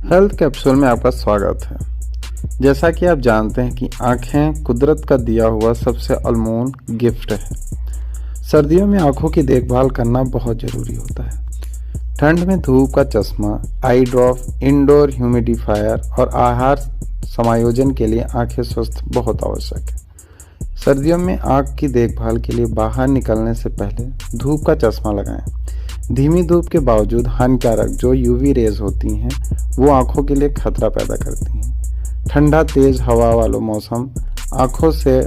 Health capsule में आपका स्वागत है। जैसा कि आप जानते हैं कि आंखें कुदरत का दिया हुआ सबसे अनमोल गिफ्ट है। सर्दियों में आंखों की देखभाल करना बहुत ज़रूरी होता है। ठंड में धूप का चश्मा, आई ड्रॉप, इंडोर ह्यूमिडिफायर और आहार समायोजन के लिए आंखें स्वस्थ बहुत आवश्यक है। सर्दियों में आंख की देखभाल के लिए बाहर निकलने से पहले धूप का चश्मा लगाएं। धीमी धूप के बावजूद हानिकारक जो यूवी रेज होती हैं वो आंखों के लिए खतरा पैदा करती हैं। ठंडा तेज हवा वाला मौसम आंखों से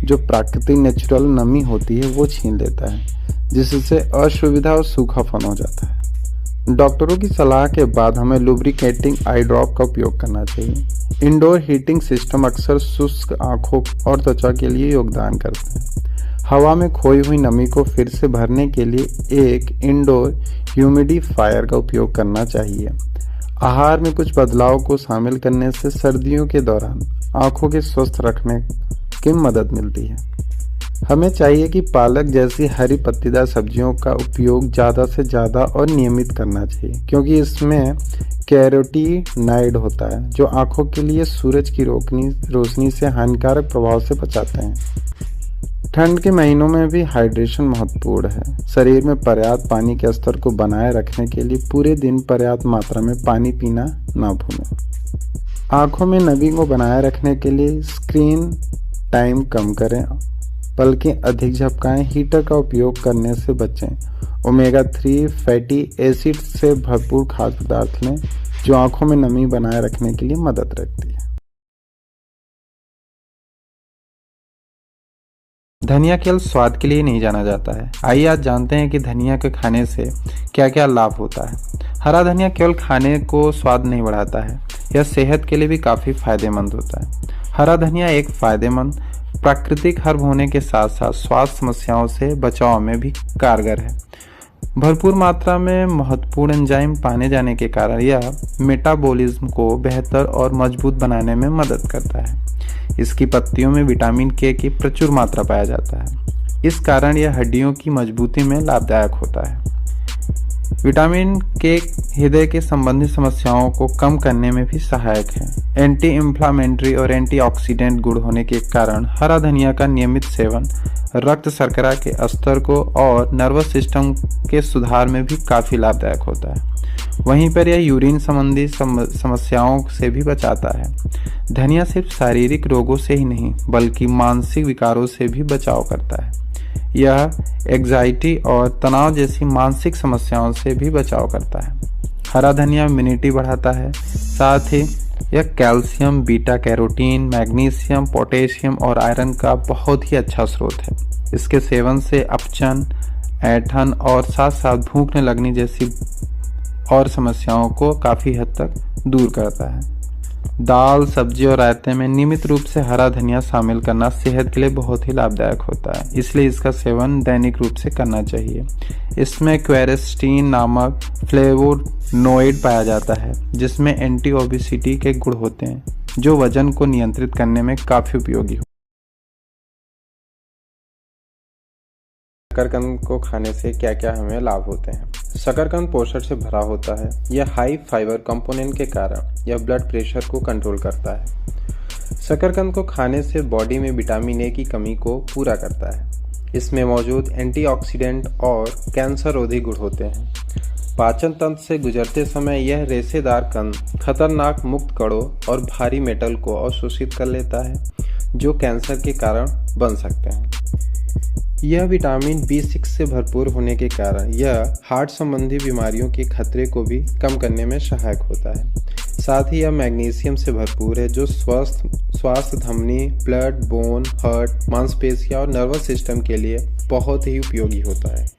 जो प्राकृतिक नेचुरल नमी होती है वो छीन लेता है, जिससे असुविधा और सूखापन हो जाता है। डॉक्टरों की सलाह के बाद हमें लुब्रिकेटिंग आई ड्रॉप का उपयोग करना चाहिए। इंडोर हीटिंग सिस्टम अक्सर शुष्क आंखों और त्वचा के लिए योगदान करते हैं। हवा में खोई हुई नमी को फिर से भरने के लिए एक इंडोर ह्यूमिडिफायर का उपयोग करना चाहिए। आहार में कुछ बदलाव को शामिल करने से सर्दियों के दौरान आंखों के स्वस्थ रखने की मदद मिलती है। हमें चाहिए कि पालक जैसी हरी पत्तीदार सब्जियों का उपयोग ज़्यादा से ज़्यादा और नियमित करना चाहिए, क्योंकि इसमें कैरोटीनॉइड होता है जो आंखों के लिए सूरज की रोशनी से हानिकारक प्रभाव से बचाते हैं। ठंड के महीनों में भी हाइड्रेशन महत्वपूर्ण है। शरीर में पर्याप्त पानी के स्तर को बनाए रखने के लिए पूरे दिन पर्याप्त मात्रा में पानी पीना ना भूलें। आंखों में नमी को बनाए रखने के लिए स्क्रीन टाइम कम करें, बल्कि अधिक झपकाएं। हीटर का उपयोग करने से बचें। ओमेगा 3 फैटी एसिड से भरपूर खाद्य पदार्थ लें जो आंखों में नमी बनाए रखने के लिए मदद करती है। धनिया केवल स्वाद के लिए नहीं जाना जाता है। आइए आज जानते हैं कि धनिया के खाने से क्या क्या लाभ होता है। हरा धनिया केवल खाने को स्वाद नहीं बढ़ाता है, यह सेहत के लिए भी काफ़ी फायदेमंद होता है। हरा धनिया एक फायदेमंद प्राकृतिक हर्ब होने के साथ साथ स्वास्थ्य समस्याओं से बचाव में भी कारगर है। भरपूर मात्रा में महत्वपूर्ण एंजाइम पाने जाने के कारण यह मेटाबॉलिज्म को बेहतर और मजबूत बनाने में मदद करता है। इसकी पत्तियों में विटामिन के की प्रचुर मात्रा पाया जाता है। इस कारण यह हड्डियों की मजबूती में लाभदायक होता है। विटामिन के हृदय के संबंधित समस्याओं को कम करने में भी सहायक है। एंटी इंफ्लामेटरी और एंटीऑक्सीडेंट गुण होने के कारण हरा धनिया का नियमित सेवन रक्त शर्करा के स्तर को और नर्वस सिस्टम के सुधार में भी काफ़ी लाभदायक होता है। वहीं पर यह यूरिन संबंधी समस्याओं से भी बचाता है। धनिया सिर्फ शारीरिक रोगों से ही नहीं बल्कि मानसिक विकारों से भी बचाव करता है। यह एंग्जाइटी और तनाव जैसी मानसिक समस्याओं से भी बचाव करता है। हरा धनिया इम्यूनिटी बढ़ाता है, साथ ही यह calcium, beta carotene, magnesium, potassium और आयरन का बहुत ही अच्छा स्रोत है। इसके सेवन से अपचन, ऐंठन और साथ साथ भूख न लगने जैसी और समस्याओं को काफ़ी हद तक दूर करता है। दाल, सब्जी और रायते में नियमित रूप से हरा धनिया शामिल करना सेहत के लिए बहुत ही लाभदायक होता है, इसलिए इसका सेवन दैनिक रूप से करना चाहिए। इसमें क्वेरेस्टीन नामक फ्लेवोनोइड पाया जाता है जिसमें एंटी ओबेसिटी के गुण होते हैं जो वजन को नियंत्रित करने में काफ़ी उपयोगी हो। शकरकंद को खाने से क्या क्या हमें लाभ होते हैं। शकरकंद पोषण से भरा होता है। यह हाई फाइबर कंपोनेंट के कारण यह ब्लड प्रेशर को कंट्रोल करता है। शकरकंद को खाने से बॉडी में विटामिन ए की कमी को पूरा करता है। इसमें मौजूद एंटीऑक्सीडेंट और कैंसर रोधी गुण होते हैं। पाचन तंत्र से गुजरते समय यह रेशेदार कंद खतरनाक मुक्त कणों और भारी मेटल को अवशोषित कर लेता है जो कैंसर के कारण बन सकते हैं। यह विटामिन B6 से भरपूर होने के कारण यह हार्ट संबंधी बीमारियों के खतरे को भी कम करने में सहायक होता है। साथ ही यह मैग्नीशियम से भरपूर है जो स्वास्थ्य धमनी, ब्लड, बोन, हार्ट, मांसपेशियां और नर्वस सिस्टम के लिए बहुत ही उपयोगी होता है।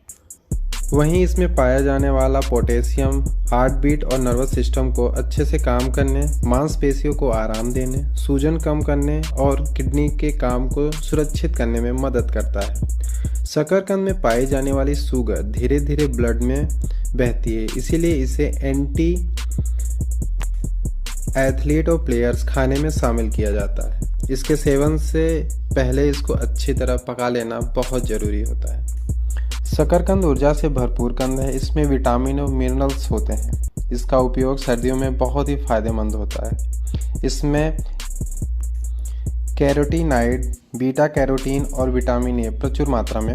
वहीं इसमें पाया जाने वाला पोटेशियम हार्ट बीट और नर्वस सिस्टम को अच्छे से काम करने, मांसपेशियों को आराम देने, सूजन कम करने और किडनी के काम को सुरक्षित करने में मदद करता है। शकरकंद में पाई जाने वाली शुगर धीरे धीरे ब्लड में बहती है, इसीलिए इसे एंटी एथलीट और प्लेयर्स खाने में शामिल किया जाता है। इसके सेवन से पहले इसको अच्छी तरह पका लेना बहुत ज़रूरी होता है। शकरकंद ऊर्जा से भरपूर कंद है। इसमें विटामिन और मिनरल्स होते हैं। इसका उपयोग सर्दियों में बहुत ही फायदेमंद होता है। इसमें कैरोटीनाइड, बीटा कैरोटीन और विटामिन ए प्रचुर मात्रा में